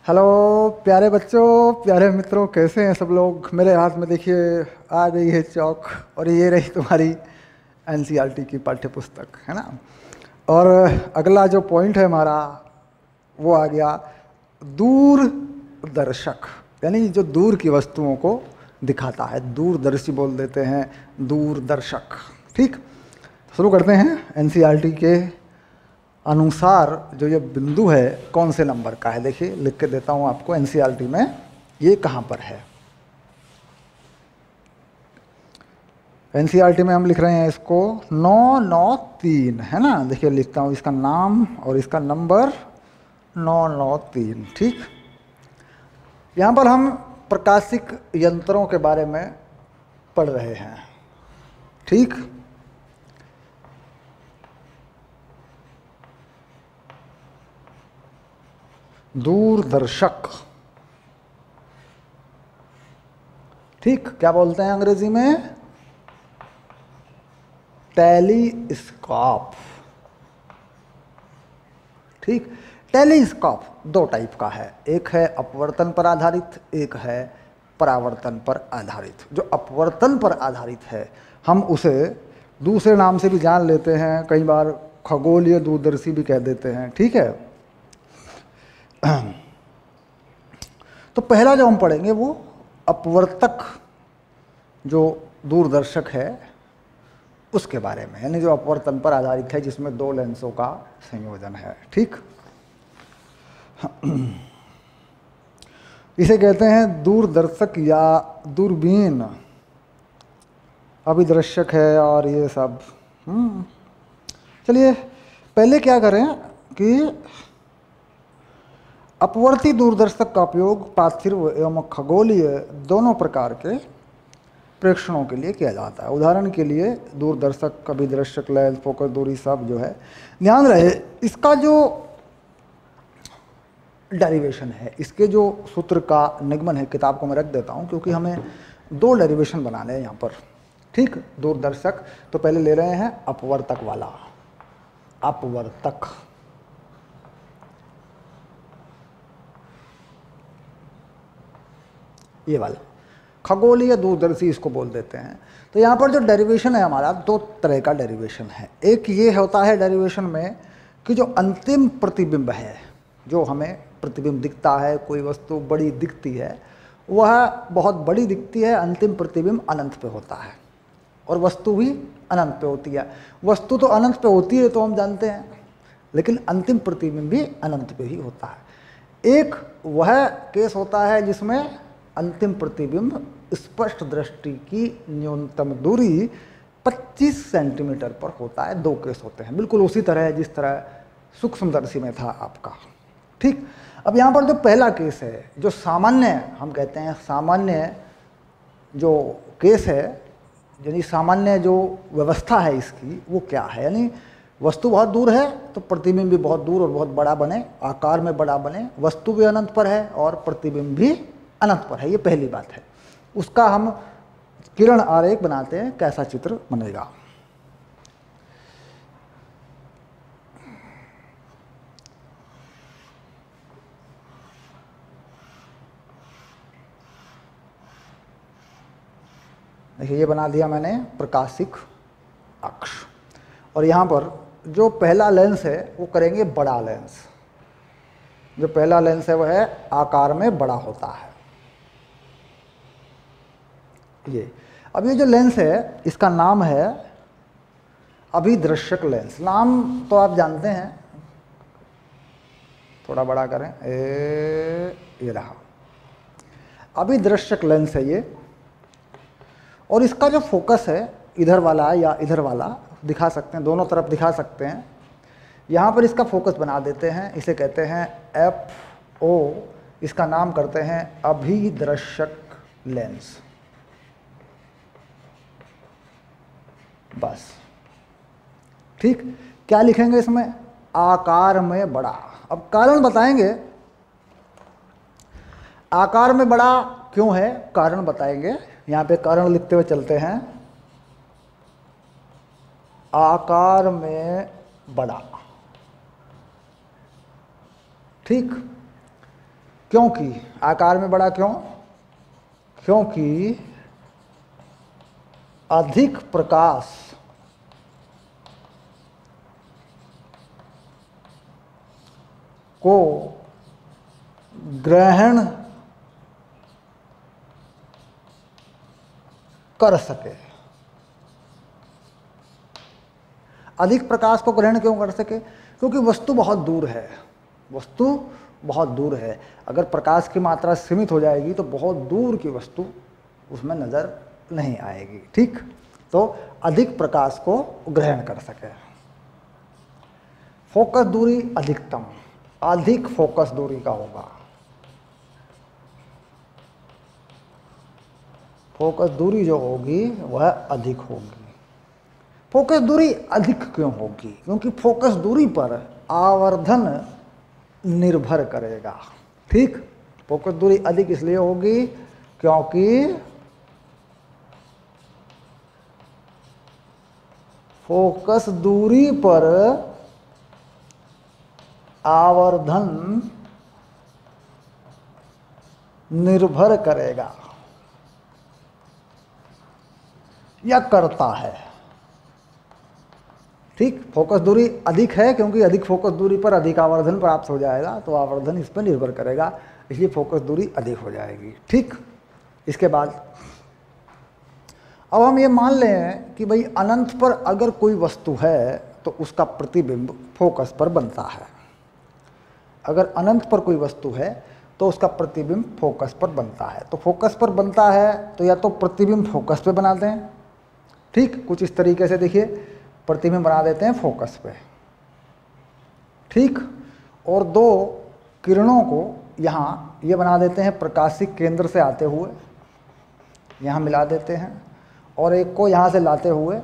Hello प्यारे बच्चों, प्यारे मित्रों, कैसे हैं सब लोग। मेरे हाथ में देखिए आ गई है चौक और ये रही तुम्हारी एनसीईआरटी की पाठ्य पुस्तक, है ना। और अगला जो पॉइंट है हमारा वो आ गया दूरदर्शक, यानी जो दूर की वस्तुओं को दिखाता है। दूरदर्शी बोल देते हैं, दूरदर्शक। ठीक, शुरू करते हैं। एनसीईआरटी के अनुसार जो ये बिंदु है कौन से नंबर का है, देखिए लिख के देता हूं आपको। एनसीईआरटी में ये कहां पर है। एनसीईआरटी में हम लिख रहे हैं इसको 993, है ना। देखिए लिखता हूं इसका नाम और इसका नंबर 993। ठीक, यहां पर हम प्रकाशिक यंत्रों के बारे में पढ़ रहे हैं। ठीक, दूरदर्शक। ठीक, क्या बोलते हैं अंग्रेजी में? टेलीस्कोप। ठीक, टेलीस्कोप दो टाइप का है, एक है अपवर्तन पर आधारित, एक है परावर्तन पर आधारित। जो अपवर्तन पर आधारित है हम उसे दूसरे नाम से भी जान लेते हैं, कई बार खगोलीय दूरदर्शी भी कह देते हैं। ठीक है, तो पहला जो हम पढ़ेंगे वो अपवर्तक जो दूरदर्शक है उसके बारे में, यानी जो अपवर्तन पर आधारित है, जिसमें दो लेंसों का संयोजन है। ठीक, इसे कहते हैं दूरदर्शक या दूरबीन। अभिदर्शक है और ये सब। चलिए पहले क्या करें कि अपवर्ती दूरदर्शक का उपयोग पार्थिव एवं खगोलीय दोनों प्रकार के प्रेक्षणों के लिए किया जाता है। उदाहरण के लिए दूरदर्शक, अभिदर्शक, लेंस, फोकस दूरी सब जो है, ध्यान रहे इसका जो डेरिवेशन है, इसके जो सूत्र का निगमन है, किताब को मैं रख देता हूं क्योंकि हमें दो डेरिवेशन बनाने हैं यहाँ पर। ठीक, दूरदर्शक तो पहले ले रहे हैं अपवर्तक वाला, अपवर्तक। ये वाला खगोलीय दूरदर्शी इसको बोल देते हैं। तो यहाँ पर जो डेरिवेशन है हमारा, दो तरह का डेरिवेशन है। एक ये होता है डेरिवेशन में कि जो अंतिम प्रतिबिंब है, जो हमें प्रतिबिंब दिखता है, कोई वस्तु बड़ी दिखती है, वह बहुत बड़ी दिखती है, अंतिम प्रतिबिंब अनंत पे होता है और वस्तु भी अनंत पे होती है। वस्तु तो अनंत पे होती है तो हम जानते हैं, लेकिन अंतिम प्रतिबिंब भी अनंत पे ही होता है। एक वह केस होता है जिसमें अंतिम प्रतिबिंब स्पष्ट दृष्टि की न्यूनतम दूरी 25 सेंटीमीटर पर होता है। दो केस होते हैं, बिल्कुल उसी तरह जिस तरह सूक्ष्मदर्शी में था आपका। ठीक, अब यहाँ पर जो पहला केस है, जो सामान्य हम कहते हैं, सामान्य जो केस है, यानी सामान्य जो व्यवस्था है इसकी, वो क्या है? यानी वस्तु बहुत दूर है तो प्रतिबिंब भी बहुत दूर और बहुत बड़ा बने, आकार में बड़ा बने, वस्तु भी अनंत पर है और प्रतिबिंब भी अनंत पर है। ये पहली बात है। उसका हम किरण आरेख बनाते हैं, कैसा चित्र बनेगा। देखिए ये बना दिया मैंने प्रकाशिक अक्ष, और यहाँ पर जो पहला लेंस है वो करेंगे बड़ा लेंस। जो पहला लेंस है वह है आकार में बड़ा होता है। ये अब ये जो लेंस है इसका नाम है अभिदर्शक लेंस। नाम तो आप जानते हैं, थोड़ा बड़ा करें, ये रहा अभिदर्शक लेंस है ये। और इसका जो फोकस है इधर वाला या इधर वाला दिखा सकते हैं, दोनों तरफ दिखा सकते हैं। यहाँ पर इसका फोकस बना देते हैं, इसे कहते हैं FO। इसका नाम करते हैं अभिदर्शक लेंस। बस ठीक, क्या लिखेंगे इसमें? आकार में बड़ा। अब कारण बताएंगे, आकार में बड़ा क्यों है, कारण बताएंगे। यहाँ पे कारण लिखते हुए चलते हैं, आकार में बड़ा। ठीक, क्योंकि आकार में बड़ा क्यों? क्योंकि अधिक प्रकाश को ग्रहण कर सके। अधिक प्रकाश को ग्रहण क्यों कर सके? क्योंकि वस्तु बहुत दूर है, वस्तु बहुत दूर है। अगर प्रकाश की मात्रा सीमित हो जाएगी तो बहुत दूर की वस्तु उसमें नजर नहीं आएगी। ठीक, तो अधिक प्रकाश को ग्रहण कर सके। फोकस दूरी अधिकतम, अधिक फोकस दूरी का होगा। फोकस दूरी जो होगी वह अधिक होगी। फोकस दूरी अधिक क्यों होगी? क्योंकि फोकस दूरी पर आवर्धन निर्भर करेगा। ठीक, फोकस दूरी अधिक इसलिए होगी क्योंकि फोकस दूरी पर आवर्धन निर्भर करेगा या करता है। ठीक, फोकस दूरी अधिक है क्योंकि अधिक फोकस दूरी पर अधिक आवर्धन प्राप्त हो जाएगा, तो आवर्धन इस पर निर्भर करेगा, इसलिए फोकस दूरी अधिक हो जाएगी। ठीक, इसके बाद अब हम ये मान लें कि भाई अनंत पर अगर कोई वस्तु है तो उसका प्रतिबिंब फोकस पर बनता है। अगर अनंत पर कोई वस्तु है तो उसका प्रतिबिंब फोकस पर बनता है। तो फोकस पर बनता है तो या तो प्रतिबिंब फोकस पे बना दें, ठीक, कुछ इस तरीके से देखिए, प्रतिबिंब बना देते हैं फोकस पे। ठीक, और दो किरणों को यहाँ ये बना देते हैं प्रकाशिक केंद्र से आते हुए, यहाँ मिला देते हैं, और एक को यहाँ से लाते हुए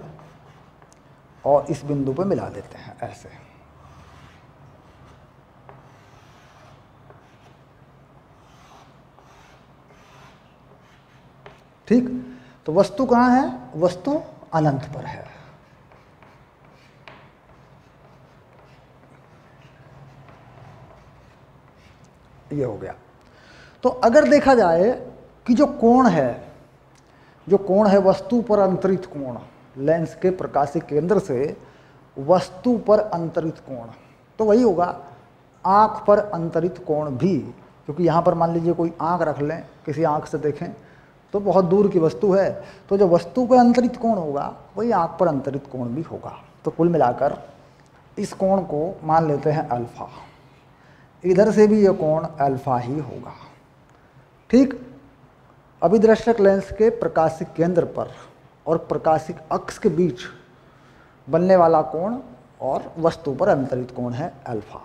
और इस बिंदु पे मिला देते हैं ऐसे। ठीक, तो वस्तु कहाँ है? वस्तु अनंत पर है। ये हो गया। तो अगर देखा जाए कि जो कोण है वस्तु पर अंतरित कोण, लेंस के प्रकाशिक केंद्र से वस्तु पर अंतरित कोण, तो वही होगा आँख पर अंतरित कोण भी। क्योंकि यहाँ पर मान लीजिए कोई आँख रख लें, किसी आँख से देखें तो बहुत दूर की वस्तु है, तो जो वस्तु पर अंतरित कोण होगा वही आँख पर अंतरित कोण भी होगा। तो कुल मिलाकर इस कोण को मान लेते हैं अल्फा, इधर से भी ये कोण अल्फा ही होगा। ठीक, अभिदर्शक लेंस के प्रकाशिक केंद्र पर और प्रकाशिक अक्ष के बीच बनने वाला कोण और वस्तु पर अंतरित कोण है अल्फा।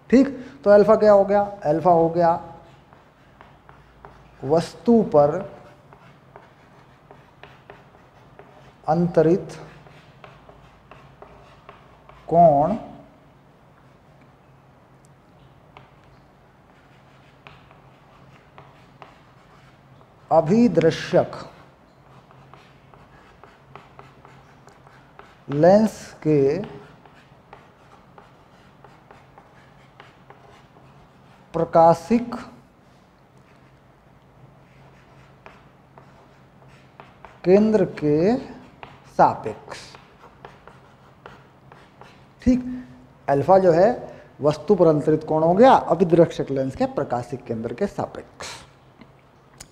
ठीक, तो अल्फा क्या हो गया? अल्फा हो गया वस्तु पर अंतरित कोण अभिदर्शक लेंस के प्रकाशिक केंद्र के सापेक्ष। ठीक, अल्फा जो है वस्तु पर अंतरित कोण हो गया अभिदर्शक लेंस के प्रकाशिक केंद्र के सापेक्ष।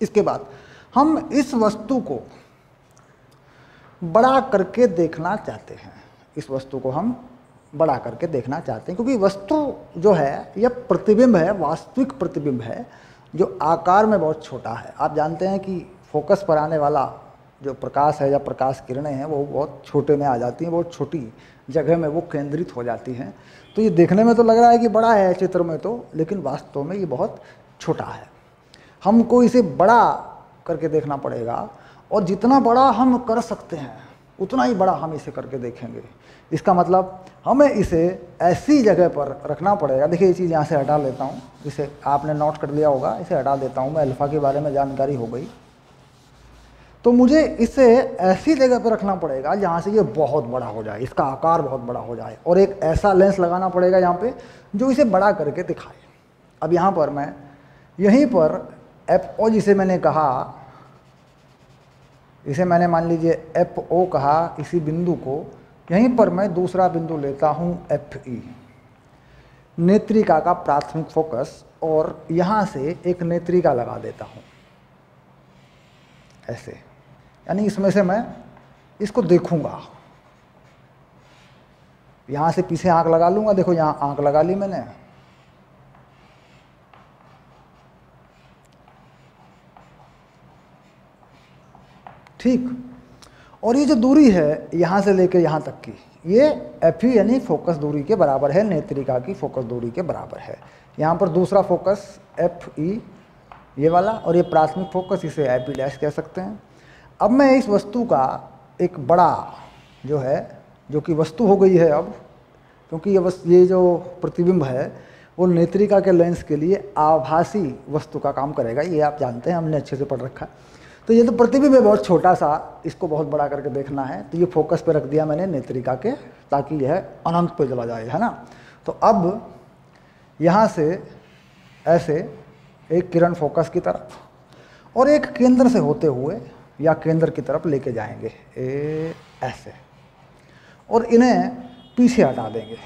इसके बाद हम इस वस्तु को बड़ा करके देखना चाहते हैं, इस वस्तु को हम बड़ा करके देखना चाहते हैं, क्योंकि वस्तु जो है यह प्रतिबिंब है, वास्तविक प्रतिबिंब है जो आकार में बहुत छोटा है। आप जानते हैं कि फोकस पर आने वाला जो प्रकाश है या प्रकाश किरणें हैं वो बहुत छोटे में आ जाती हैं, बहुत छोटी जगह में वो केंद्रित हो जाती हैं। तो ये देखने में तो लग रहा है कि बड़ा है चित्र में तो, लेकिन वास्तव में ये बहुत छोटा है। हमको इसे बड़ा करके देखना पड़ेगा, और जितना बड़ा हम कर सकते हैं उतना ही बड़ा हम इसे करके देखेंगे। इसका मतलब हमें इसे ऐसी जगह पर रखना पड़ेगा। देखिए ये चीज़ यहाँ से हटा लेता हूँ, इसे आपने नोट कर लिया होगा, इसे हटा देता हूँ मैं, अल्फा के बारे में जानकारी हो गई। तो मुझे इसे ऐसी जगह पर रखना पड़ेगा जहाँ से ये बहुत बड़ा हो जाए, इसका आकार बहुत बड़ा हो जाए, और एक ऐसा लेंस लगाना पड़ेगा यहाँ पे जो इसे बड़ा करके दिखाए। अब यहाँ पर मैं यहीं पर FO जिसे मैंने कहा, इसे मैंने मान लीजिए FO कहा, इसी बिंदु को, यहीं पर मैं दूसरा बिंदु लेता हूं FE, नेत्रिका का प्राथमिक फोकस, और यहां से एक नेत्रिका लगा देता हूं ऐसे, यानी इसमें से मैं इसको देखूंगा, यहां से पीछे आंख लगा लूंगा, देखो यहां आंख लगा ली मैंने, ठीक। और ये जो दूरी है यहां से लेकर यहां तक की, ये FE यानी फोकस दूरी के बराबर है, नेत्रिका की फोकस दूरी के बराबर है। यहाँ पर दूसरा फोकस FE ये वाला, और ये प्राथमिक फोकस, इसे IP डैश कह सकते हैं। अब मैं इस वस्तु का एक बड़ा जो है, जो कि वस्तु हो गई है अब, क्योंकि ये जो प्रतिबिंब है वो नेत्रिका के लेंस के लिए आभासी वस्तु का काम करेगा, ये आप जानते हैं, हमने अच्छे से पढ़ रखा है। तो ये तो प्रतिबिंब है बहुत छोटा सा, इसको बहुत बड़ा करके देखना है, तो ये फोकस पे रख दिया मैंने नेत्रिका के, ताकि यह अनंत पे चला जाए, है ना। तो अब यहाँ से ऐसे एक किरण फोकस की तरफ और एक केंद्र से होते हुए या केंद्र की तरफ लेके जाएंगे ऐसे, और इन्हें पीछे हटा देंगे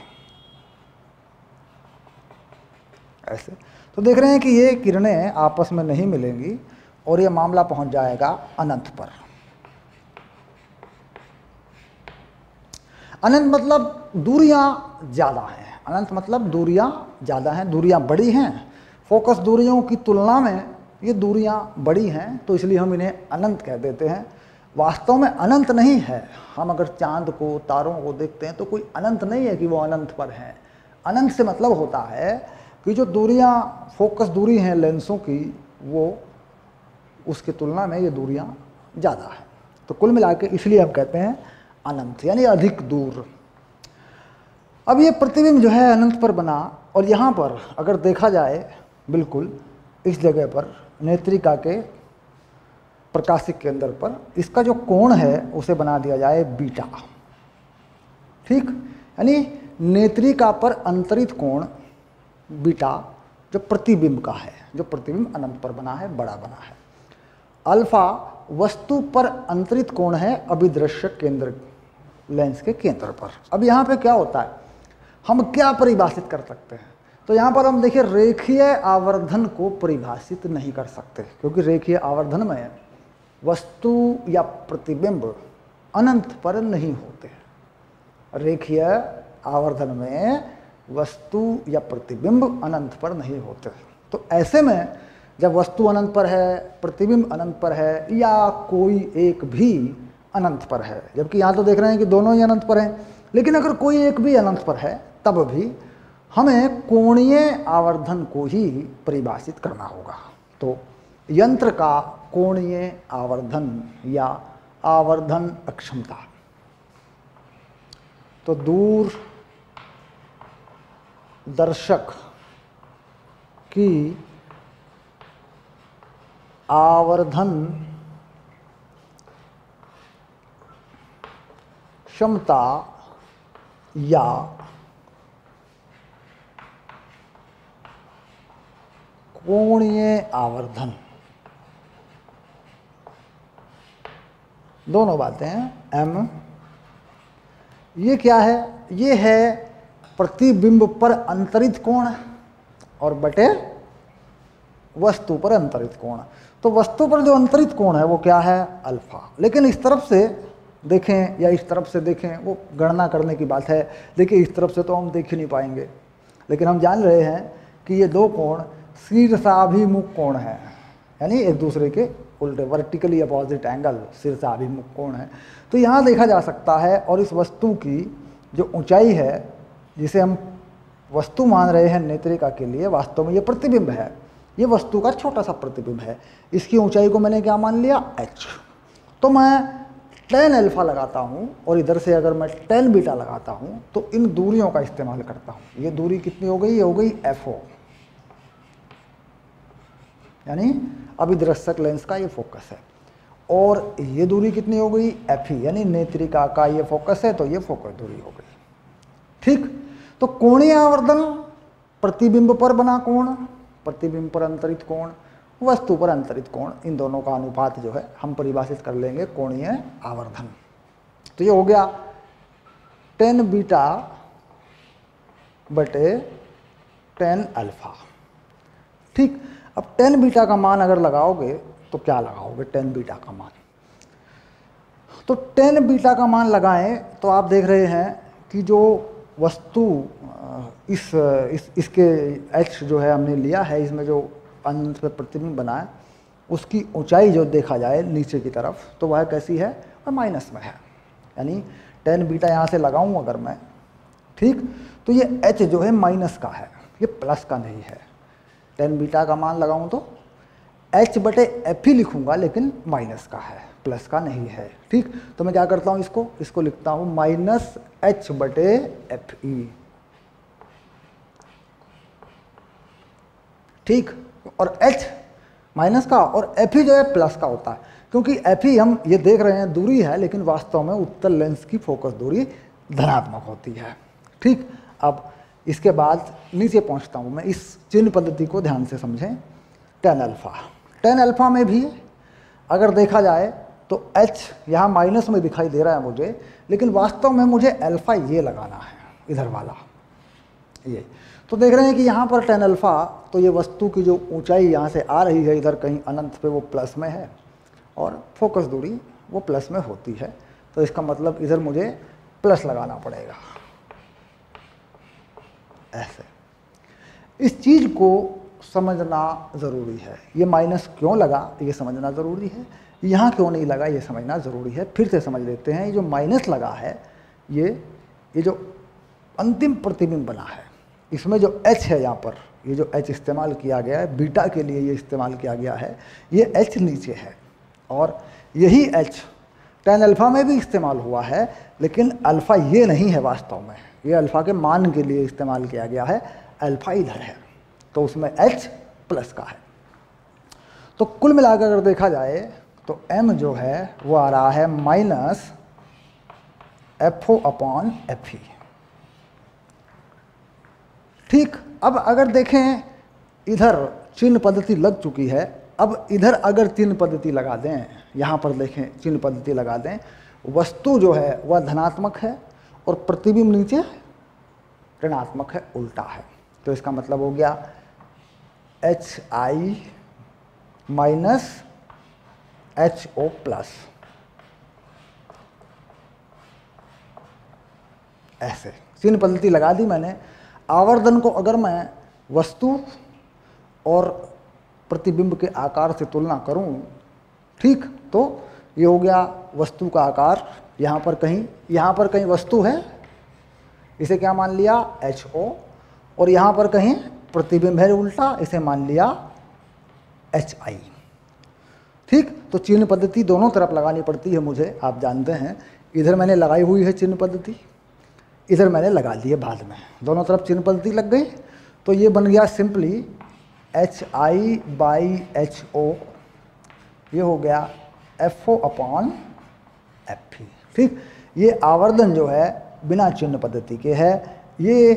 ऐसे। तो देख रहे हैं कि ये किरणें आपस में नहीं मिलेंगी और ये मामला पहुंच जाएगा अनंत पर। अनंत मतलब दूरियां ज़्यादा हैं, अनंत मतलब दूरियां ज़्यादा हैं, दूरियां बड़ी हैं, फोकस दूरियों की तुलना में ये दूरियां बड़ी हैं, तो इसलिए हम इन्हें अनंत कह देते हैं। वास्तव में अनंत नहीं है, हम अगर चांद को, तारों को देखते हैं तो कोई अनंत नहीं है कि वो अनंत पर हैं। अनंत से मतलब होता है कि जो दूरियां, फोकस दूरी हैं लेंसों की, वो उसकी तुलना में ये दूरियां ज़्यादा हैं। तो कुल मिला के इसलिए हम कहते हैं अनंत, यानी अधिक दूर। अब ये प्रतिबिंब जो है अनंत पर बना, और यहाँ पर अगर देखा जाए बिल्कुल इस जगह पर नेत्रिका के प्रकाशिक केंद्र पर, इसका जो कोण है उसे बना दिया जाए बीटा, ठीक। यानी नेत्रिका पर अंतरित कोण बीटा जो प्रतिबिंब का है, जो प्रतिबिंब अनंत पर बना है, बड़ा बना है। अल्फा वस्तु पर अंतरित कोण है अभिदृश्य केंद्र, लेंस के केंद्र पर। अब यहाँ पे क्या होता है, हम क्या परिभाषित कर सकते हैं, तो यहाँ पर हम देखिए रेखीय आवर्धन को परिभाषित नहीं कर सकते, क्योंकि रेखीय आवर्धन में वस्तु या प्रतिबिंब अनंत पर नहीं होते। रेखीय आवर्धन में वस्तु या प्रतिबिंब अनंत पर नहीं होते। तो ऐसे में जब वस्तु अनंत पर है, प्रतिबिंब अनंत पर है, या कोई एक भी अनंत पर है, जबकि यहाँ तो देख रहे हैं कि दोनों ही अनंत पर हैं, लेकिन अगर कोई एक भी अनंत पर है तब भी हमें कोणीय आवर्धन को ही परिभाषित करना होगा। तो यंत्र का कोणीय आवर्धन या आवर्धन अक्षमता, तो दूर दर्शक की आवर्धन क्षमता या कोणीय आवर्धन, दोनों बातें हैं। M ये क्या है, ये है प्रतिबिंब पर अंतरित कोण और बटे वस्तु पर अंतरित कोण। तो वस्तु पर जो अंतरित कोण है वो क्या है, अल्फा। लेकिन इस तरफ से देखें या इस तरफ से देखें वो गणना करने की बात है। देखिए इस तरफ से तो हम देख ही नहीं पाएंगे, लेकिन हम जान रहे हैं कि ये दो कोण शीर्षाभिमुख कोण है, यानी एक दूसरे के उल्टे, वर्टिकली अपोजिट एंगल शीर्षाभिमुख कोण है। तो यहाँ देखा जा सकता है, और इस वस्तु की जो ऊंचाई है जिसे हम वस्तु मान रहे हैं नेत्रिका के लिए, वास्तव में ये प्रतिबिंब है, ये वस्तु का छोटा सा प्रतिबिंब है। इसकी ऊंचाई को मैंने क्या मान लिया, h। तो मैं tan अल्फा लगाता हूँ और इधर से अगर मैं tan बीटा लगाता हूँ तो इन दूरियों का इस्तेमाल करता हूँ। ये दूरी कितनी हो गई, ये हो गई FO, यानी अभिदृश्यक लेंस का ये फोकस है। और ये दूरी कितनी हो गई, FE, यानी नेत्रिका का ये फोकस है, तो ये फोकस दूरी हो गई, ठीक। तो कोणीय आवर्धन प्रतिबिंब पर बना कोण, प्रतिबिंब पर अंतरित कोण, वस्तु पर अंतरित कोण, इन दोनों का अनुपात जो है हम परिभाषित कर लेंगे कोणीय आवर्धन। तो ये हो गया tan बीटा बटे tan अल्फा। ठीक, अब tan बीटा का मान अगर लगाओगे तो क्या लगाओगे tan बीटा का मान? तो tan बीटा का मान लगाएं तो आप देख रहे हैं कि जो वस्तु इसके h जो है हमने लिया है, इसमें जो अनंत पे प्रतिबिंब बना है, उसकी ऊंचाई जो देखा जाए नीचे की तरफ तो वह कैसी है? वह माइनस में है। यानी tan बीटा यहाँ से लगाऊं अगर मैं, ठीक, तो ये h जो है माइनस का है, ये प्लस का नहीं है। tan बीटा का मान लगाऊं तो h बटे एफ ही लिखूंगा, लेकिन माइनस का है, प्लस का नहीं है। ठीक, तो मैं क्या करता हूँ, इसको लिखता हूँ माइनस h बटे एफ ई। ठीक, और h माइनस का और एफ ही जो है प्लस का होता है, क्योंकि एफ ही हम ये देख रहे हैं दूरी है, लेकिन वास्तव में उत्तल लेंस की फोकस दूरी धनात्मक होती है। ठीक, अब इसके बाद नीचे पहुंचता हूं मैं, इस चिन्ह पद्धति को ध्यान से समझें। tan अल्फा, tan अल्फा में भी अगर देखा जाए तो h यहाँ माइनस में दिखाई दे रहा है मुझे, लेकिन वास्तव में मुझे अल्फा ये लगाना है, इधर वाला ये। तो देख रहे हैं कि यहाँ पर tan अल्फा, तो ये वस्तु की जो ऊंचाई यहाँ से आ रही है इधर कहीं अनंत पे, वो प्लस में है और फोकस दूरी वो प्लस में होती है। तो इसका मतलब इधर मुझे प्लस लगाना पड़ेगा, ऐसे। इस चीज़ को समझना ज़रूरी है। ये माइनस क्यों लगा ये समझना ज़रूरी है, यहाँ क्यों नहीं लगा ये समझना ज़रूरी है। फिर से समझ लेते हैं, ये जो माइनस लगा है, ये जो अंतिम प्रतिबिंब बना है, इसमें जो h है यहाँ पर, ये जो h इस्तेमाल किया गया है, बीटा के लिए ये इस्तेमाल किया गया है, ये h नीचे है। और यही h tan अल्फा में भी इस्तेमाल हुआ है, लेकिन अल्फ़ा ये नहीं है वास्तव में, ये अल्फ़ा के मान के लिए इस्तेमाल किया गया है, अल्फ़ा इधर है, तो उसमें h प्लस का है। तो कुल मिलाकर अगर देखा जाए तो m जो है वो आ रहा है माइनस FO अपॉन FE। ठीक, अब अगर देखें इधर चिन्ह पद्धति लग चुकी है, अब इधर अगर चिन्ह पद्धति लगा दें, यहाँ पर देखें चिन्ह पद्धति लगा दें, वस्तु जो है वह धनात्मक है और प्रतिबिंब नीचे ऋणात्मक है, उल्टा है। तो इसका मतलब हो गया HI माइनस HO प्लस, ऐसे चिन्ह पद्धति लगा दी मैंने। आवर्धन को अगर मैं वस्तु और प्रतिबिंब के आकार से तुलना करूं, ठीक, तो ये हो गया वस्तु का आकार, यहाँ पर कहीं वस्तु है, इसे क्या मान लिया HO, और यहाँ पर कहीं प्रतिबिंब है उल्टा, इसे मान लिया HI। ठीक, तो चिन्ह पद्धति दोनों तरफ लगानी पड़ती है मुझे, आप जानते हैं। इधर मैंने लगाई हुई है चिन्ह पद्धति, इधर मैंने लगा दी है बाद में, दोनों तरफ चिन्ह पद्धति लग गई। तो ये बन गया सिंपली HI बाई HO, ये हो गया FO अपॉन FE। ठीक, ये आवर्धन जो है बिना चिन्ह पद्धति के है, ये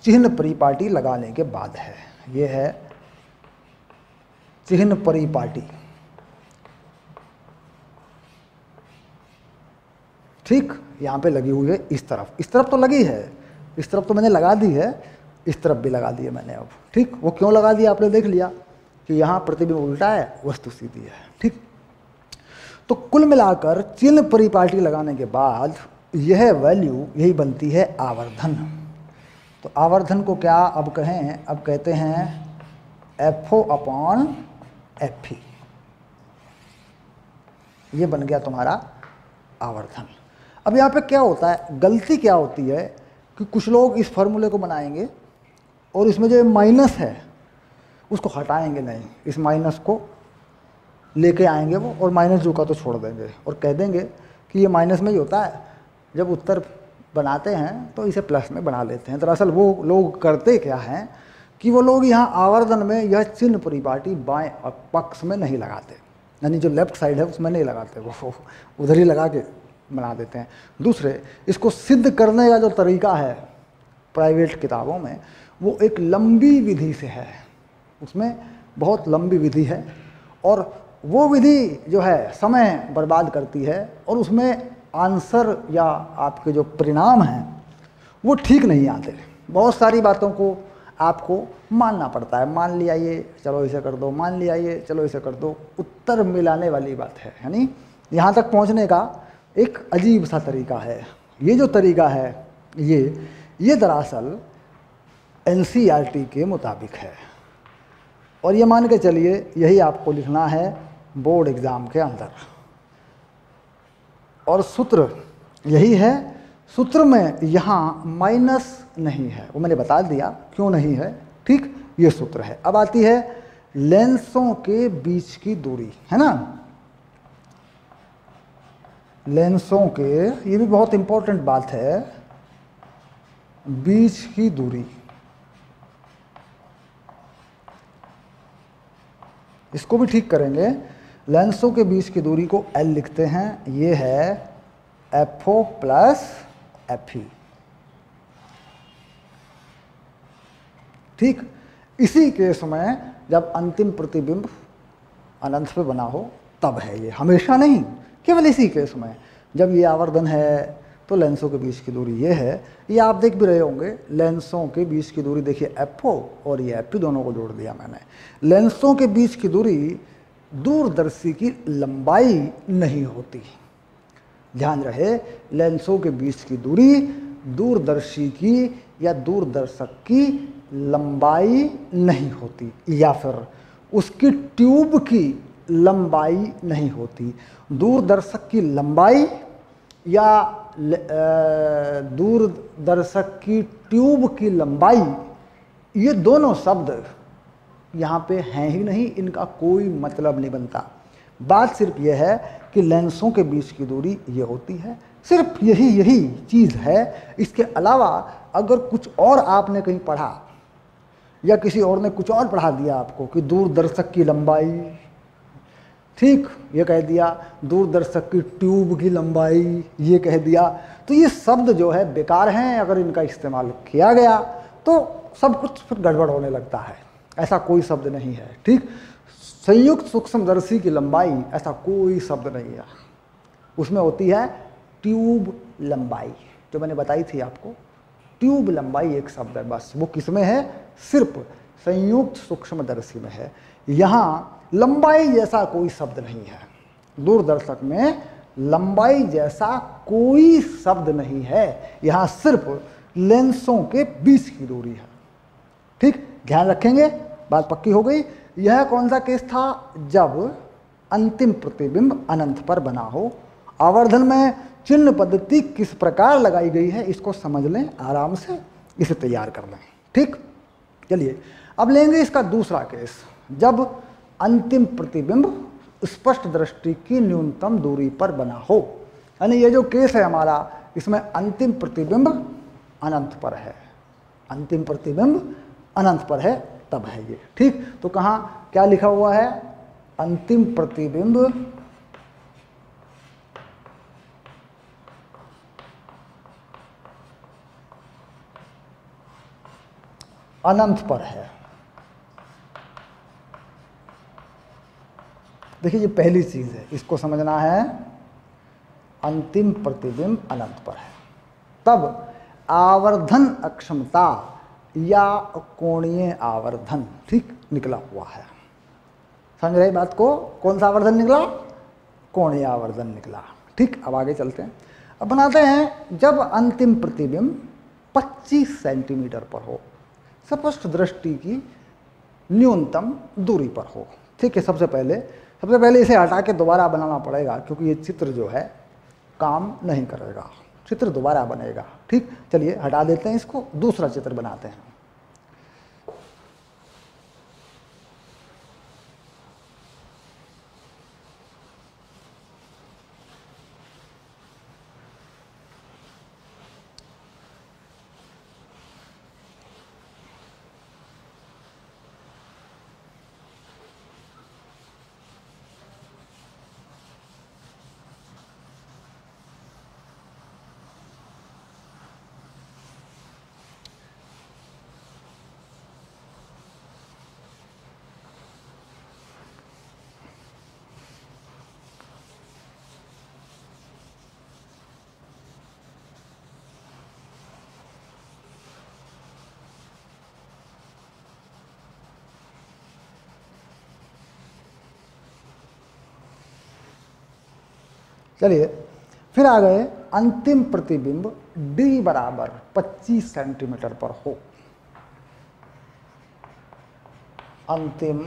चिन्ह परिपाटी लगाने के बाद है, ये है चिन्ह परिपाटी। ठीक, यहाँ पे लगी हुई है इस तरफ तो लगी है, इस तरफ तो मैंने लगा दी है, इस तरफ भी लगा दी है मैंने अब। ठीक, वो क्यों लगा दिया आपने देख लिया कि यहाँ प्रतिबिंब उल्टा है, वस्तु सीधी है। ठीक, तो कुल मिलाकर चिन्ह परिपाटी लगाने के बाद यह वैल्यू यही बनती है आवर्धन। तो आवर्धन को क्या अब कहें, अब कहते हैं FO अपॉन FE, ये बन गया तुम्हारा आवर्धन। अब यहाँ पे क्या होता है, गलती क्या होती है कि कुछ लोग इस फॉर्मूले को बनाएंगे और इसमें जो माइनस है उसको हटाएंगे नहीं, इस माइनस को लेके आएंगे वो, और माइनस जो का तो छोड़ देंगे और कह देंगे कि ये माइनस में ही होता है। जब उत्तर बनाते हैं तो इसे प्लस में बना लेते हैं। दरअसल वो लोग करते क्या हैं कि वो लोग यहाँ आवर्धन में यह चिन्ह परिपाटी बाएं पक्ष में नहीं लगाते, यानी जो लेफ्ट साइड है उसमें नहीं लगाते, वो उधर ही लगा के बना देते हैं। दूसरे, इसको सिद्ध करने का जो तरीका है प्राइवेट किताबों में, वो एक लंबी विधि से है, उसमें बहुत लंबी विधि है और वो विधि जो है समय बर्बाद करती है और उसमें आंसर या आपके जो परिणाम हैं वो ठीक नहीं आते। बहुत सारी बातों को आपको मानना पड़ता है, मान लिया ये चलो इसे कर दो, मान लिया ये चलो इसे कर दो, उत्तर मिलाने वाली बात है, यानी यहाँ तक पहुँचने का एक अजीब सा तरीका है। ये जो तरीका है ये दरअसल एनसीईआरटी के मुताबिक है और ये मान के चलिए यही आपको लिखना है बोर्ड एग्ज़ाम के अंदर। और सूत्र यही है, सूत्र में यहाँ माइनस नहीं है, वो मैंने बता दिया क्यों नहीं है, ठीक, ये सूत्र है। अब आती है लेंसों के बीच की दूरी, है ना, लेंसों के, ये भी बहुत इंपॉर्टेंट बात है, बीच की दूरी, इसको भी ठीक करेंगे। लेंसों के बीच की दूरी को L लिखते हैं, ये है FO प्लस FE, ठीक। इसी केस में जब अंतिम प्रतिबिंब अनंत पे बना हो तब है ये, हमेशा नहीं, केवल इसी केस में। जब ये आवर्धन है तो लेंसों के बीच की दूरी ये है, ये आप देख भी रहे होंगे, लेंसों के बीच की दूरी देखिए FO और ये FP दोनों को जोड़ दिया मैंने। लेंसों के बीच की दूरी दूरदर्शी की लंबाई नहीं होती, ध्यान रहे, लेंसों के बीच की दूरी दूरदर्शी की या दूरदर्शक की लंबाई नहीं होती, या फिर उसकी ट्यूब की लंबाई नहीं होती। दूरदर्शक की लंबाई या दूरदर्शक की ट्यूब की लंबाई, ये दोनों शब्द यहाँ पे हैं ही नहीं, इनका कोई मतलब नहीं बनता। बात सिर्फ यह है कि लेंसों के बीच की दूरी ये होती है, सिर्फ यही चीज़ है। इसके अलावा अगर कुछ और आपने कहीं पढ़ा या किसी और ने कुछ और पढ़ा दिया आपको कि दूरदर्शक की लंबाई, ठीक, ये कह दिया दूरदर्शक की ट्यूब की लंबाई, ये कह दिया, तो ये शब्द जो है बेकार हैं। अगर इनका इस्तेमाल किया गया तो सब कुछ फिर गड़बड़ होने लगता है, ऐसा कोई शब्द नहीं है, ठीक। संयुक्त सूक्ष्मदर्शी की लंबाई, ऐसा कोई शब्द नहीं है, उसमें होती है ट्यूब लंबाई, जो मैंने बताई थी आपको। ट्यूब लंबाई एक शब्द है बस, वो किसमें है, सिर्फ संयुक्त सूक्ष्मदर्शी में है। यहाँ लंबाई जैसा कोई शब्द नहीं है, दूरदर्शक में लंबाई जैसा कोई शब्द नहीं है, यहाँ सिर्फ लेंसों के बीच की दूरी है, ठीक, ध्यान रखेंगे, बात पक्की हो गई। यह कौन सा केस था, जब अंतिम प्रतिबिंब अनंत पर बना हो। आवर्धन में चिन्ह पद्धति किस प्रकार लगाई गई है इसको समझ लें, आराम से इसे तैयार कर लें, ठीक। चलिए अब लेंगे इसका दूसरा केस, जब अंतिम प्रतिबिंब स्पष्ट दृष्टि की न्यूनतम दूरी पर बना हो, यानी ये जो केस है हमारा, इसमें अंतिम प्रतिबिंब अनंत पर है, अंतिम प्रतिबिंब अनंत पर है तब है ये, ठीक। तो कहाँ क्या लिखा हुआ है, अंतिम प्रतिबिंब अनंत पर है। देखिए ये पहली चीज है, इसको समझना है, अंतिम प्रतिबिंब अनंत पर है तब आवर्धन अक्षमता या कोणीय आवर्धन, ठीक, निकला हुआ है। समझ रहे बात को, कौन सा आवर्धन निकला, कोणीय आवर्धन निकला, ठीक। अब आगे चलते हैं, अब बनाते हैं, जब अंतिम प्रतिबिंब 25 सेंटीमीटर पर हो, स्पष्ट दृष्टि की न्यूनतम दूरी पर हो, ठीक है। सबसे पहले इसे हटा के दोबारा बनाना पड़ेगा, क्योंकि ये चित्र जो है काम नहीं करेगा, चित्र दोबारा बनेगा, ठीक। चलिए हटा देते हैं इसको, दूसरा चित्र बनाते हैं। चलिए फिर आ गए अंतिम प्रतिबिंब d बराबर 25 सेंटीमीटर पर हो। अंतिम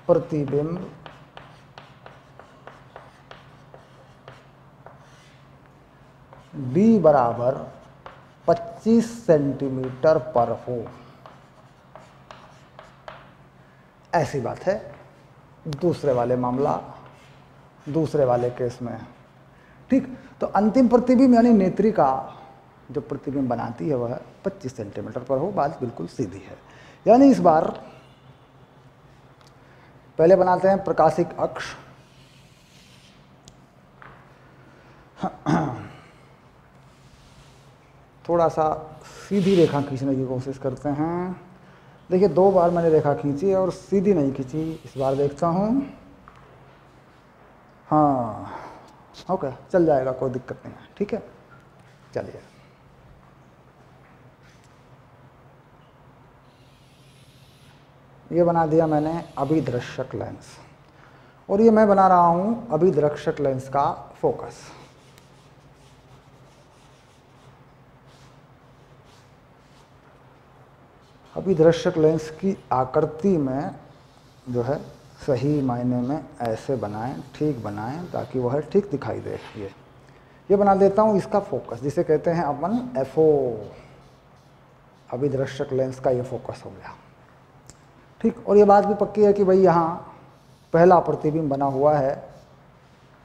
प्रतिबिंब d बराबर 25 सेंटीमीटर पर हो, ऐसी बात है दूसरे वाले केस में। ठीक, तो अंतिम प्रतिबिंब यानी नेत्रिका जो प्रतिबिंब बनाती है वह 25 सेंटीमीटर पर हो, बात बिल्कुल सीधी है। यानी इस बार पहले बनाते हैं प्रकाशिक अक्ष। थोड़ा सा सीधी रेखा खींचने की कोशिश करते हैं। देखिए 2 बार मैंने रेखा खींची और सीधी नहीं खींची, इस बार देखता हूँ। हाँ ओके, चल जाएगा, कोई दिक्कत नहीं है। ठीक है, चलिए ये बना दिया मैंने अभिदृश्यक लेंस, और ये मैं बना रहा हूँ अभिदृश्यक लेंस का फोकस। अभिदृश्यक लेंस की आकृति में जो है सही मायने में ऐसे बनाएं, ठीक बनाएं, ताकि वह ठीक दिखाई दे। ये बना देता हूँ इसका फोकस, जिसे कहते हैं अपन एफओ। अभिदृश्यक लेंस का ये फोकस हो गया। ठीक, और ये बात भी पक्की है कि भाई यहाँ पहला प्रतिबिंब बना हुआ है।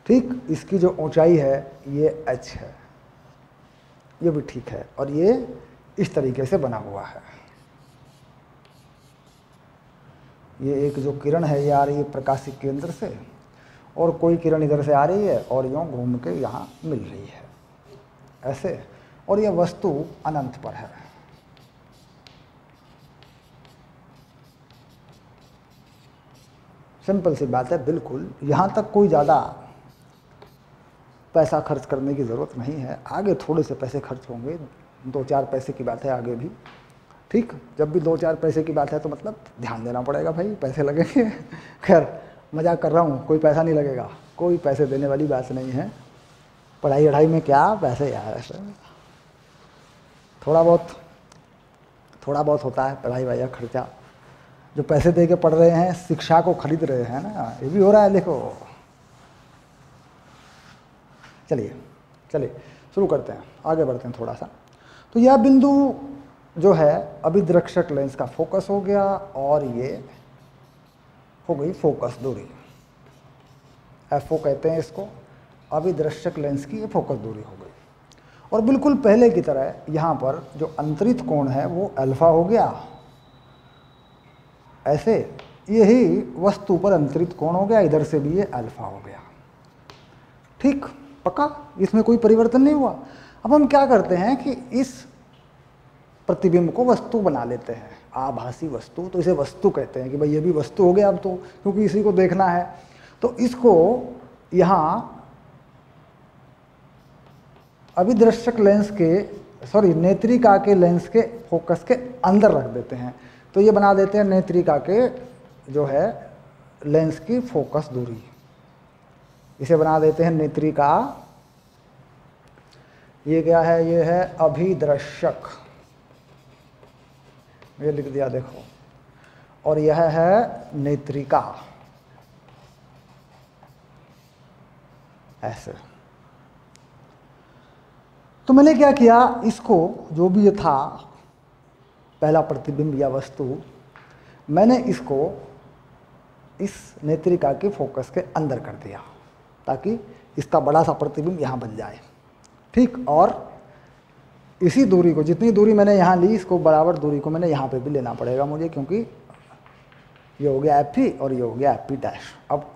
ठीक, इसकी जो ऊंचाई है ये h है, ये भी ठीक है, और ये इस तरीके से बना हुआ है। ये एक जो किरण है ये आ रही है प्रकाशिक केंद्र से, और कोई किरण इधर से आ रही है और यूँ घूम के यहाँ मिल रही है ऐसे, और ये वस्तु अनंत पर है। सिंपल सी बात है, बिल्कुल यहाँ तक कोई ज़्यादा पैसा खर्च करने की ज़रूरत नहीं है। आगे थोड़े से पैसे खर्च होंगे, 2-4 पैसे की बात है आगे भी। ठीक, जब भी 2-4 पैसे की बात है तो मतलब ध्यान देना पड़ेगा भाई, पैसे लगेंगे। खैर मजाक कर रहा हूँ, कोई पैसा नहीं लगेगा, कोई पैसे देने वाली बात नहीं है। पढ़ाई वढ़ाई में क्या पैसे यार, ऐसे थोड़ा बहुत होता है पढ़ाई वढ़ाई का खर्चा। जो पैसे दे के पढ़ रहे हैं, शिक्षा को खरीद रहे हैं ना, ये भी हो रहा है। देखो चलिए शुरू करते हैं, आगे बढ़ते हैं थोड़ा सा। तो यह बिंदु जो है अभिदृश्यक लेंस का फोकस हो गया, और ये हो गई फोकस दूरी, एफओ कहते हैं इसको। अभिदृश्यक लेंस की ये फोकस दूरी हो गई, और बिल्कुल पहले की तरह यहाँ पर जो अंतरित कोण है वो अल्फा हो गया ऐसे। यही वस्तु पर अंतरित कोण हो गया, इधर से भी ये अल्फा हो गया। ठीक, पक्का, इसमें कोई परिवर्तन नहीं हुआ। अब हम क्या करते हैं कि इस प्रतिबिंब को वस्तु बना लेते हैं, आभासी वस्तु। तो इसे वस्तु कहते हैं कि भाई ये भी वस्तु हो गया अब तो, क्योंकि इसी को देखना है। तो इसको यहाँ अभिदृश्यक लेंस के नेत्रिका के लेंस के फोकस के अंदर रख देते हैं। तो ये बना देते हैं नेत्रिका के जो है लेंस की फोकस दूरी, इसे बना देते हैं नेत्रिका। ये क्या है, ये है अभिदृश्यक, ये लिख दिया देखो, और यह है नेत्रिका ऐसे। तो मैंने क्या किया, इसको जो भी ये था पहला प्रतिबिंब या वस्तु, मैंने इसको इस नेत्रिका के फोकस के अंदर कर दिया, ताकि इसका बड़ा सा प्रतिबिंब यहाँ बन जाए। ठीक, और इसी दूरी को, जितनी दूरी मैंने यहाँ ली, इसको बराबर दूरी को मैंने यहाँ पे भी लेना पड़ेगा मुझे, क्योंकि ये हो गया एफ और ये हो गया एफ डैश। अब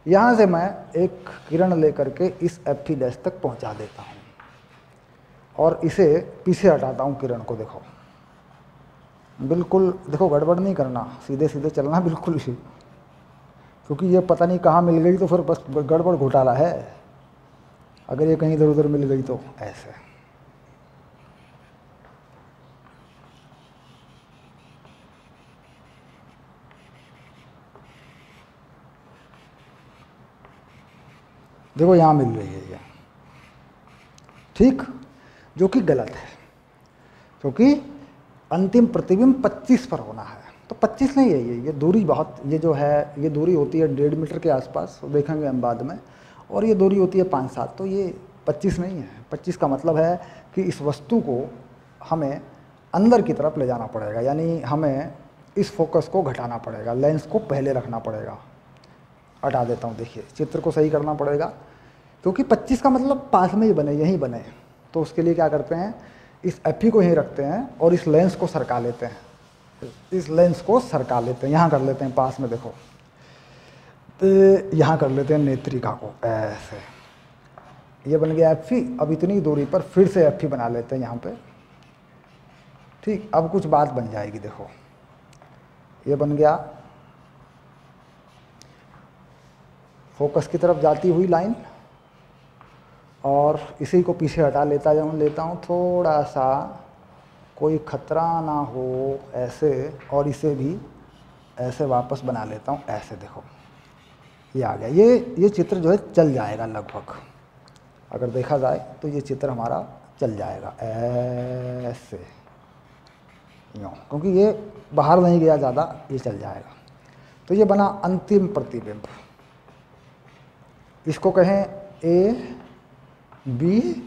यहाँ से मैं एक किरण लेकर के इस एफ डैश तक पहुँचा देता हूँ, और इसे पीछे हटाता हूँ किरण को। देखो बिल्कुल, देखो गड़बड़ नहीं करना, सीधे सीधे चलना बिल्कुल ही, क्योंकि ये पता नहीं कहाँ मिल गई तो फिर बस गड़बड़ घोटाला है। अगर ये कहीं इधर उधर मिल गई तो ऐसे। देखो यहाँ मिल रही है ये, ठीक, जो कि गलत है, क्योंकि अंतिम प्रतिबिंब 25 पर होना है। तो 25 नहीं है ये दूरी बहुत, ये जो है ये दूरी होती है 1.5 मीटर के आसपास, देखेंगे हम बाद में, और ये दूरी होती है 5-7, तो ये 25 नहीं है। 25 का मतलब है कि इस वस्तु को हमें अंदर की तरफ ले जाना पड़ेगा, यानी हमें इस फोकस को घटाना पड़ेगा, लेंस को पहले रखना पड़ेगा। हटा देता हूँ, देखिए चित्र को सही करना पड़ेगा, क्योंकि 25 का मतलब पास में ही बने, यहीं बने। तो उसके लिए क्या करते हैं, इस एफ को यहीं रखते हैं और इस लेंस को सरका लेते हैं, इस लेंस को सरका लेते हैं, यहाँ कर लेते हैं पास में, देखो तो यहाँ कर लेते हैं नेत्रिका को ऐसे, ये बन गया एफ। अब इतनी दूरी पर फिर से एफ बना लेते हैं यहाँ पे, ठीक। अब कुछ बात बन जाएगी, देखो ये बन गया फोकस की तरफ जाती हुई लाइन, और इसी को पीछे हटा लेता हूँ थोड़ा सा, कोई खतरा ना हो ऐसे, और इसे भी ऐसे वापस बना लेता हूँ ऐसे, देखो ये आ गया। ये चित्र जो है चल जाएगा लगभग, अगर देखा जाए तो ये चित्र हमारा चल जाएगा ऐसे, यूँ, क्योंकि ये बाहर नहीं गया ज़्यादा, ये चल जाएगा। तो ये बना अंतिम प्रतिबिंब। इसको कहें ए बी,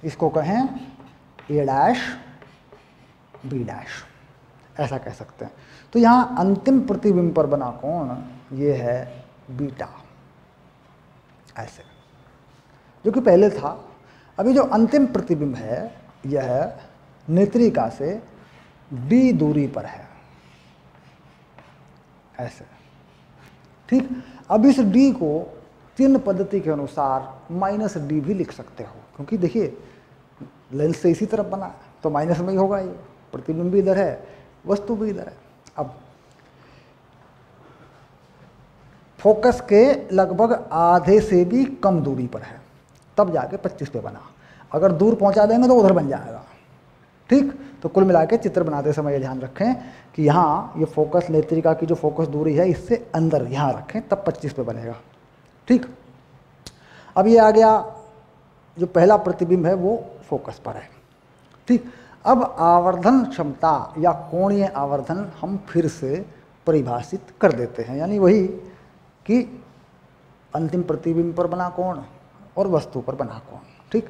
इसको कहें ए डैश बी डैश, ऐसा कह सकते हैं। तो यहाँ अंतिम प्रतिबिंब पर बना कोण ये है बीटा, ऐसे, जो कि पहले था। अभी जो अंतिम प्रतिबिंब है यह नेत्रिका से डी दूरी पर है, ऐसे, ठीक। अब इस डी को चिन्ह पद्धति के अनुसार -d भी लिख सकते हो, क्योंकि देखिए लेंस से इसी तरफ बना तो माइनस में ही होगा, ये प्रतिबिंब भी इधर है, वस्तु भी इधर है। अब फोकस के लगभग आधे से भी कम दूरी पर है, तब जाके 25 पे बना। अगर दूर पहुंचा देंगे तो उधर बन जाएगा, ठीक। तो कुल मिला के चित्र बनाते समय ये ध्यान रखें कि यहाँ ये फोकस नेत्रिका की जो फोकस दूरी है इससे अंदर यहाँ रखें, तब 25 पे बनेगा, ठीक। अब ये आ गया, जो पहला प्रतिबिंब है वो फोकस पर है, ठीक। अब आवर्धन क्षमता या कोणीय आवर्धन हम फिर से परिभाषित कर देते हैं, यानी वही कि अंतिम प्रतिबिंब पर बना कोण और वस्तु पर बना कोण, ठीक।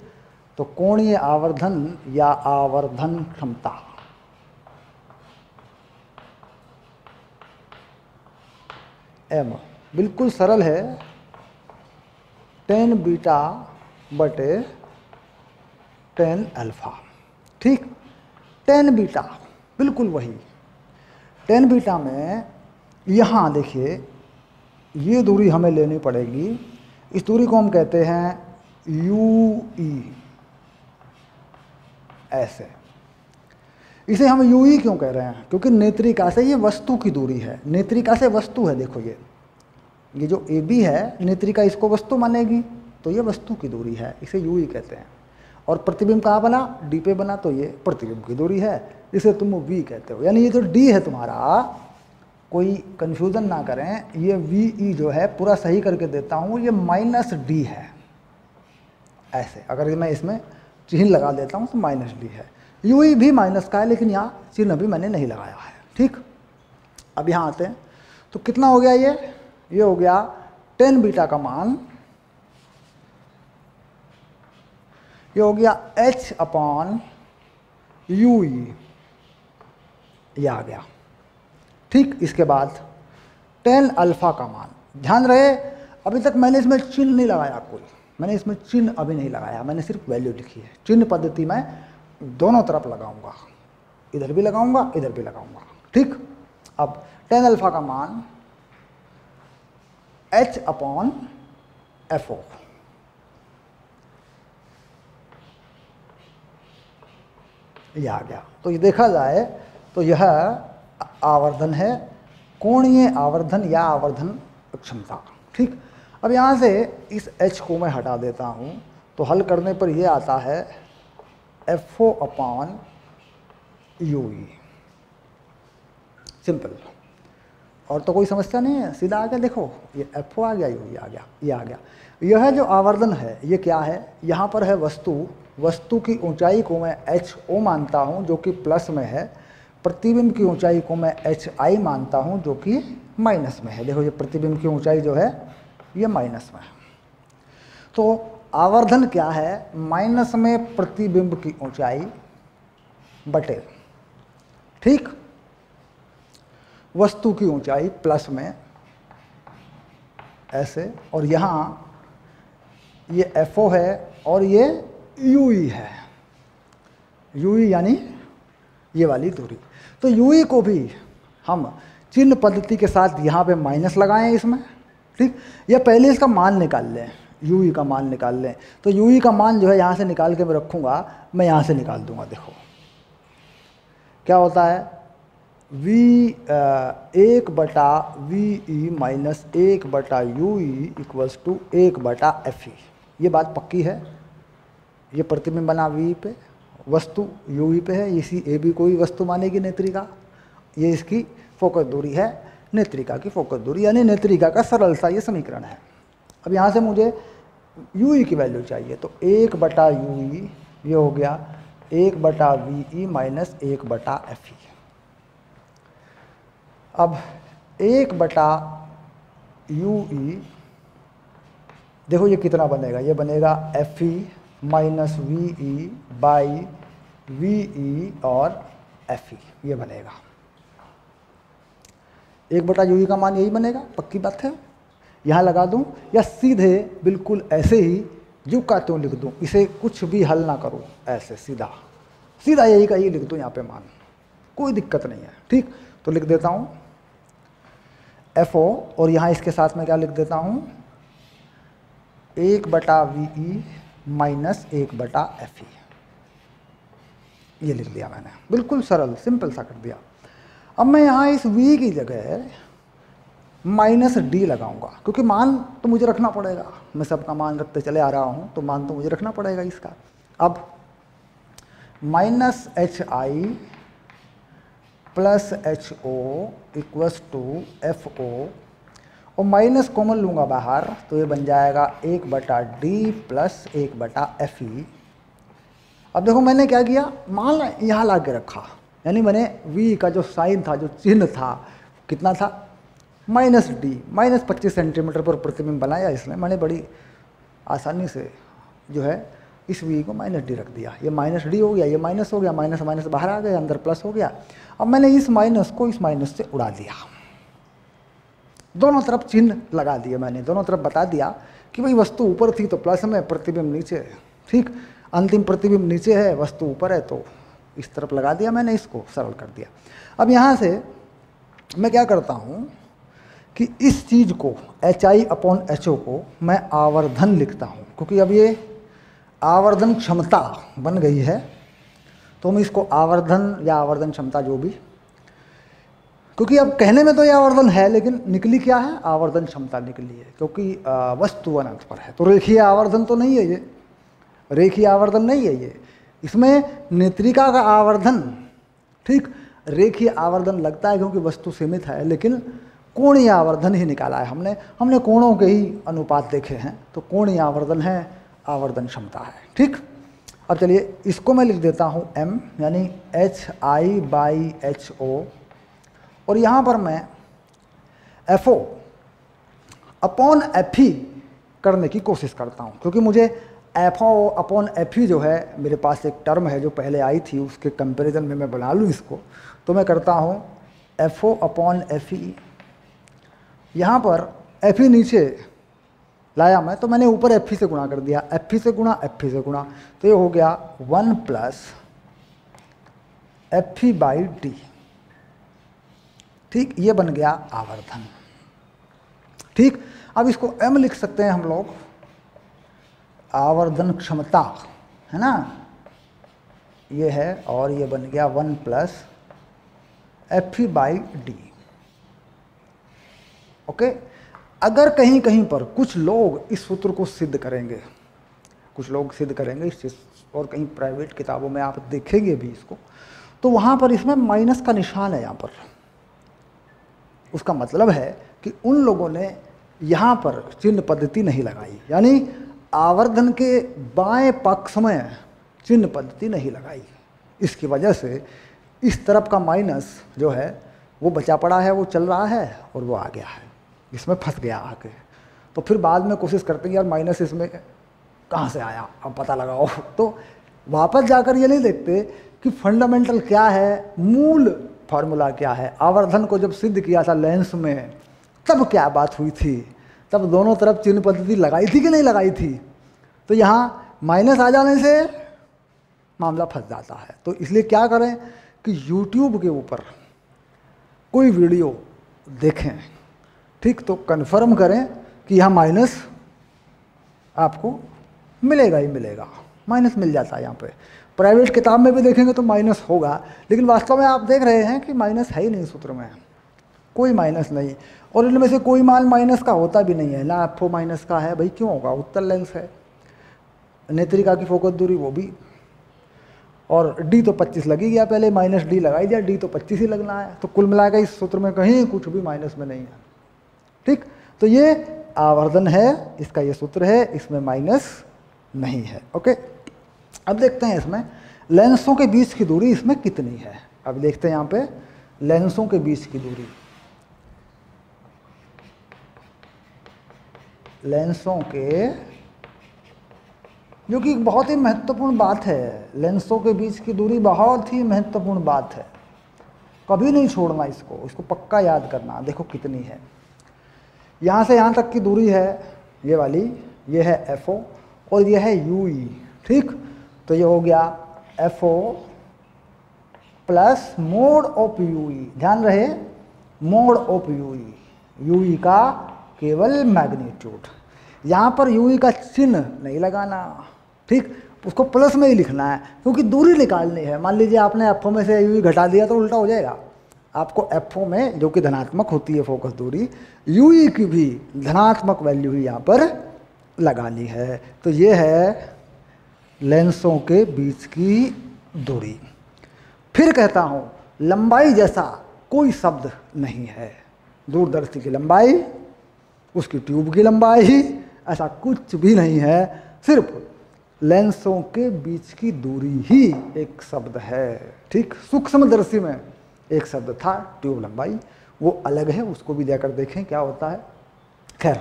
तो कोणीय आवर्धन या आवर्धन क्षमता m बिल्कुल सरल है, tan बीटा बटे tan अल्फा, ठीक। tan बीटा बिल्कुल वही, tan बीटा में यहाँ देखिए ये दूरी हमें लेनी पड़ेगी, इस दूरी को हम कहते हैं UE, ऐसे। इसे हम UE क्यों कह रहे हैं, क्योंकि नेत्रिका से ये वस्तु की दूरी है, नेत्रिका से वस्तु है, देखो ये जो AB है, नेत्रिका इसको वस्तु मानेगी, तो ये वस्तु की दूरी है, इसे UE कहते हैं। और प्रतिबिंब कहाँ बना, D पे बना, तो ये प्रतिबिंब की दूरी है, इसे तुम V कहते हो। यानी ये जो D है तुम्हारा, कोई कंफ्यूजन ना करें, ये VE जो है पूरा सही करके देता हूँ, ये -D है, ऐसे। अगर मैं इसमें चिन्ह लगा देता हूँ तो -D है। UE भी माइनस का है, लेकिन यहाँ चिन्ह भी मैंने नहीं लगाया है, ठीक। अब यहाँ आते हैं, तो कितना हो गया ये हो गया tan बीटा का मान, ये हो गया H/UE, ये आ गया, ठीक। इसके बाद tan अल्फा का मान, ध्यान रहे अभी तक मैंने इसमें चिन्ह नहीं लगाया, मैंने इसमें चिन्ह अभी नहीं लगाया, मैंने सिर्फ वैल्यू लिखी है। चिन्ह पद्धति में दोनों तरफ लगाऊंगा, इधर भी लगाऊंगा, इधर भी लगाऊंगा, ठीक। अब tan अल्फा का मान H/FO, ये आ गया। तो ये देखा जाए तो यह आवर्धन है, कोणीय आवर्धन या आवर्धन क्षमता, ठीक। अब यहाँ से इस H को मैं हटा देता हूँ, तो हल करने पर यह आता है FO/UE, सिंपल। और तो कोई समस्या नहीं है, सीधा आ गया। देखो ये एफ आ गया, यू आ गया, ये आ गया। यह जो आवर्धन है ये क्या है, यहाँ पर है वस्तु की ऊंचाई को मैं एच ओ मानता हूँ जो कि प्लस में है, प्रतिबिंब की ऊंचाई को मैं एच आई मानता हूँ जो कि माइनस में है। देखो ये प्रतिबिंब की ऊंचाई जो है ये माइनस में है। तो आवर्धन क्या है, माइनस में प्रतिबिंब की ऊंचाई बटे, ठीक, वस्तु की ऊंचाई प्लस में ऐसे, और यहाँ ये FO है और ये UE है, UE यानी ये वाली दूरी। तो UE को भी हम चिन्ह पद्धति के साथ यहाँ पे माइनस लगाएं इसमें, ठीक, या पहले इसका मान निकाल लें, UE का मान निकाल लें। तो UE का मान जो है यहाँ से निकाल के मैं रखूँगा, मैं यहाँ से निकाल दूँगा। देखो क्या होता है, V1/VE minus 1/UE equals to 1/FE। ये बात पक्की है। ये प्रतिबिंब बना VE पे, वस्तु UE पे है, इसी AB कोई वस्तु मानेगी नेत्रिका। ये इसकी फोकस दूरी है, नेत्रिका की फोकस दूरी, यानी नेत्रिका का सरल सा ये समीकरण है। अब यहाँ से मुझे UE की वैल्यू चाहिए, तो 1/UE ये हो गया 1/VE माइनस 1/FE। अब 1/UE देखो ये कितना बनेगा, ये बनेगा FE minus VE by VE और FE, ये बनेगा 1/UE का मान यही बनेगा, पक्की बात है। यहाँ लगा दूँ या सीधे बिल्कुल ऐसे ही जो का त्यों लिख दूँ, इसे कुछ भी हल ना करूँ, ऐसे सीधा सीधा यही का यही लिख दूँ यहाँ पे मान, कोई दिक्कत नहीं है, ठीक। तो लिख देता हूँ FO और यहाँ इसके साथ में क्या लिख देता हूँ 1/VE माइनस 1/FE, ये लिख दिया मैंने, बिल्कुल सरल सिंपल सा कर दिया। अब मैं यहाँ इस V की जगह -D लगाऊंगा, क्योंकि मान तो मुझे रखना पड़ेगा, मैं सबका मान रखते चले आ रहा हूँ, तो मान तो मुझे रखना पड़ेगा इसका। अब -HI plus HO equals to FO, और माइनस कॉमन लूँगा बाहर, तो ये बन जाएगा 1/D प्लस 1/FE। अब देखो मैंने क्या किया, मान यहाँ ला के रखा, यानी मैंने V का जो साइन था, जो चिन्ह था, कितना था -D, माइनस 25 सेंटीमीटर पर प्रतिबिंब बनाया। इसमें मैंने बड़ी आसानी से जो है इस V को -D रख दिया, ये -D हो गया, ये माइनस हो गया, माइनस माइनस बाहर आ गया, अंदर प्लस हो गया। अब मैंने इस माइनस को इस माइनस से उड़ा दिया, दोनों तरफ चिन्ह लगा दिए मैंने, दोनों तरफ बता दिया कि भाई वस्तु ऊपर थी तो प्लस में, प्रतिबिंब नीचे है, ठीक, अंतिम प्रतिबिंब नीचे है, वस्तु ऊपर है, तो इस तरफ लगा दिया मैंने, इसको सरल कर दिया। अब यहाँ से मैं क्या करता हूँ कि इस चीज़ को HI/HO को मैं आवर्धन लिखता हूँ, क्योंकि अब ये आवर्धन क्षमता बन गई है, तो मैं इसको आवर्धन या आवर्धन क्षमता जो भी, क्योंकि अब कहने में तो ये आवर्धन है, लेकिन निकली क्या है, आवर्धन क्षमता निकली है, क्योंकि वस्तु अनंत पर है, तो रेखीय आवर्धन तो नहीं है ये, रेखीय आवर्धन नहीं है ये, इसमें नेत्रिका का आवर्धन, ठीक, रेखीय आवर्धन लगता है क्योंकि वस्तु सीमित है, लेकिन कोणीय आवर्धन ही निकाला है हमने कोणों के ही अनुपात देखे हैं, तो कोणीय आवर्धन है, आवर्धन क्षमता है, ठीक। अब चलिए इसको मैं लिख देता हूँ M, यानी HI/HO, और यहाँ पर मैं FO/FE करने की कोशिश करता हूँ, क्योंकि मुझे FO/FE जो है, मेरे पास एक टर्म है जो पहले आई थी, उसके कंपैरिजन में मैं बना लूँ इसको, तो मैं करता हूँ FO/FE, यहाँ पर FE नीचे लाया मैं, तो मैंने ऊपर FE से गुणा कर दिया, FE से गुणा, FE से गुणा, तो ये हो गया 1 प्लस FE/D, ठीक, ये बन गया आवर्धन, ठीक। अब इसको M लिख सकते हैं हम लोग, आवर्धन क्षमता है ना, ये है, और ये बन गया 1 प्लस FE/D, ओके। अगर कहीं कहीं पर कुछ लोग इस सूत्र को सिद्ध करेंगे, कुछ लोग सिद्ध करेंगे इस चीज़, और कहीं प्राइवेट किताबों में आप देखेंगे भी इसको, तो वहाँ पर इसमें माइनस का निशान है, यहाँ पर उसका मतलब है कि उन लोगों ने यहाँ पर चिन्ह पद्धति नहीं लगाई, यानी आवर्धन के बाएं पक्ष में चिन्ह पद्धति नहीं लगाई। इसकी वजह से इस तरफ का माइनस जो है वो बचा पड़ा है, वो चल रहा है और वो आ गया है, इसमें फंस गया आके। तो फिर बाद में कोशिश करते हैं यार माइनस इसमें कहाँ से आया, अब पता लगाओ। तो वापस जाकर ये नहीं देखते कि फंडामेंटल क्या है, मूल फार्मूला क्या है। आवर्धन को जब सिद्ध किया था लेंस में तब क्या बात हुई थी, तब दोनों तरफ चिन्ह पद्धति लगाई थी कि नहीं लगाई थी। तो यहाँ माइनस आ जाने से मामला फंस जाता है। तो इसलिए क्या करें कि YouTube के ऊपर कोई वीडियो देखें, ठीक, तो कंफर्म करें कि यहाँ माइनस आपको मिलेगा ही मिलेगा, माइनस मिल जाता है यहाँ पे। प्राइवेट किताब में भी देखेंगे तो माइनस होगा, लेकिन वास्तव में आप देख रहे हैं कि माइनस है ही नहीं, सूत्र में कोई माइनस नहीं। और इनमें से कोई मान माइनस का होता भी नहीं है ना, एफओ माइनस का है, भाई क्यों होगा, उत्तर लेंस है, नेत्रिका की फोकस दूरी वो भी, और डी तो 25 लगी गया, पहले माइनस डी लगाई दिया, डी तो 25 ही लगना है। तो कुल मिलाकर इस सूत्र में कहीं कुछ भी माइनस में नहीं है, ठीक। तो ये आवर्धन है, इसका ये सूत्र है, इसमें माइनस नहीं है। ओके, अब देखते हैं इसमें लेंसों के बीच की दूरी इसमें कितनी है। अब देखते हैं यहाँ पे लेंसों के बीच की दूरी, लेंसों के, जो कि एक बहुत ही महत्वपूर्ण बात है, लेंसों के बीच की दूरी बहुत ही महत्वपूर्ण बात है, कभी नहीं छोड़ना इसको, इसको पक्का याद करना। देखो कितनी है, यहाँ से यहाँ तक की दूरी है ये वाली, ये है FO और ये है UE, ठीक। तो ये हो गया FO plus mode of UE, ध्यान रहे मोड ऑफ UE का केवल मैग्नीट्यूड, यहाँ पर UE का चिन्ह नहीं लगाना, ठीक, उसको प्लस में ही लिखना है क्योंकि दूरी निकालनी है। मान लीजिए आपने FO में से UE घटा दिया तो उल्टा हो जाएगा। आपको FO में जो कि धनात्मक होती है फोकस दूरी, UE की भी धनात्मक वैल्यू ही यहाँ पर लगानी है। तो ये है लेंसों के बीच की दूरी। फिर कहता हूँ लंबाई जैसा कोई शब्द नहीं है, दूरदर्शी की लंबाई, उसकी ट्यूब की लंबाई, ऐसा कुछ भी नहीं है, सिर्फ लेंसों के बीच की दूरी ही एक शब्द है, ठीक। सूक्ष्मदर्शी में एक शब्द था ट्यूब लंबाई, वो अलग है, उसको भी जाकर देखें क्या होता है। खैर,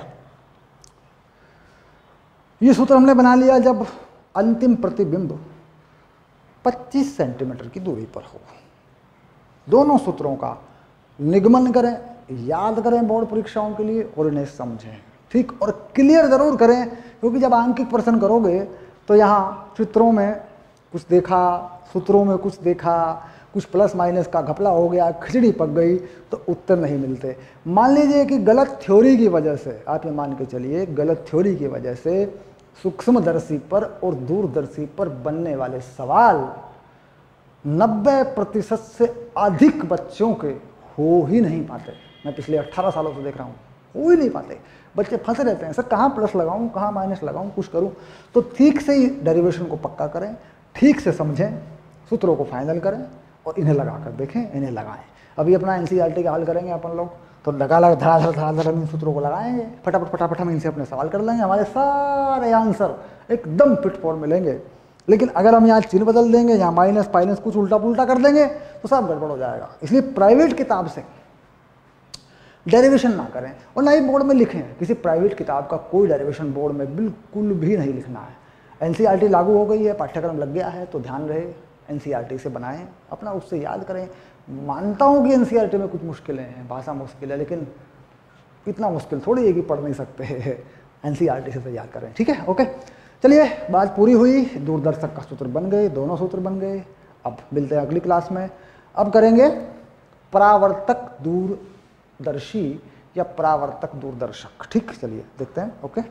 ये सूत्र हमने बना लिया जब अंतिम प्रतिबिंब 25 सेंटीमीटर की दूरी पर हो। दोनों सूत्रों का निगमन करें, याद करें बोर्ड परीक्षाओं के लिए और इन्हें समझें, ठीक, और क्लियर ज़रूर करें क्योंकि जब आंकिक प्रश्न करोगे तो यहाँ चित्रों में कुछ देखा, सूत्रों में कुछ देखा, कुछ प्लस माइनस का घपला हो गया, खिचड़ी पक गई तो उत्तर नहीं मिलते। मान लीजिए कि गलत थ्योरी की वजह से, आप ये मान के चलिए गलत थ्योरी की वजह से सूक्ष्मदर्शी पर और दूरदर्शी पर बनने वाले सवाल 90% से अधिक बच्चों के हो ही नहीं पाते। मैं पिछले 18 सालों से देख रहा हूँ, हो ही नहीं पाते, बच्चे फंसे रहते हैं, सर कहाँ प्लस लगाऊं, कहाँ माइनस लगाऊं, कुछ करूं। तो ठीक से ही डेरिवेशन को पक्का करें, ठीक से समझें, सूत्रों को फाइनल करें और इन्हें लगा कर देखें, इन्हें लगाएं। अभी अपना NCERT का हल करेंगे अपन लोग, तो लगा धड़ाधड़ हम इन सूत्रों को लगाएंगे, फटाफट हम इनसे अपने सवाल कर लेंगे, हमारे सारे आंसर एकदम फिट फॉर्म मिलेंगे। लेकिन अगर हम यहाँ चिन्ह बदल देंगे, यहाँ माइनस माइनस कुछ उल्टा पुल्टा कर देंगे तो सब गड़बड़ हो जाएगा। इसलिए प्राइवेट किताब से डेरिवेशन ना करें और ना ही बोर्ड में लिखें। किसी प्राइवेट किताब का कोई डेरिवेशन बोर्ड में बिल्कुल भी नहीं लिखना है। NCERT लागू हो गई है, पाठ्यक्रम लग गया है, तो ध्यान रहे NCERT से बनाएं, अपना उससे याद करें। मानता हूँ कि NCERT में कुछ मुश्किलें हैं, भाषा मुश्किल है, लेकिन इतना मुश्किल थोड़ी है कि पढ़ नहीं सकते हैं। NCERT से तैयार करें, ठीक है। ओके, चलिए बात पूरी हुई, दूरदर्शक का सूत्र बन गए, दोनों सूत्र बन गए। अब मिलते हैं अगली क्लास में। अब करेंगे परावर्तक दूरदर्शी या परावर्तक दूरदर्शक, ठीक। चलिए देखते हैं। ओके।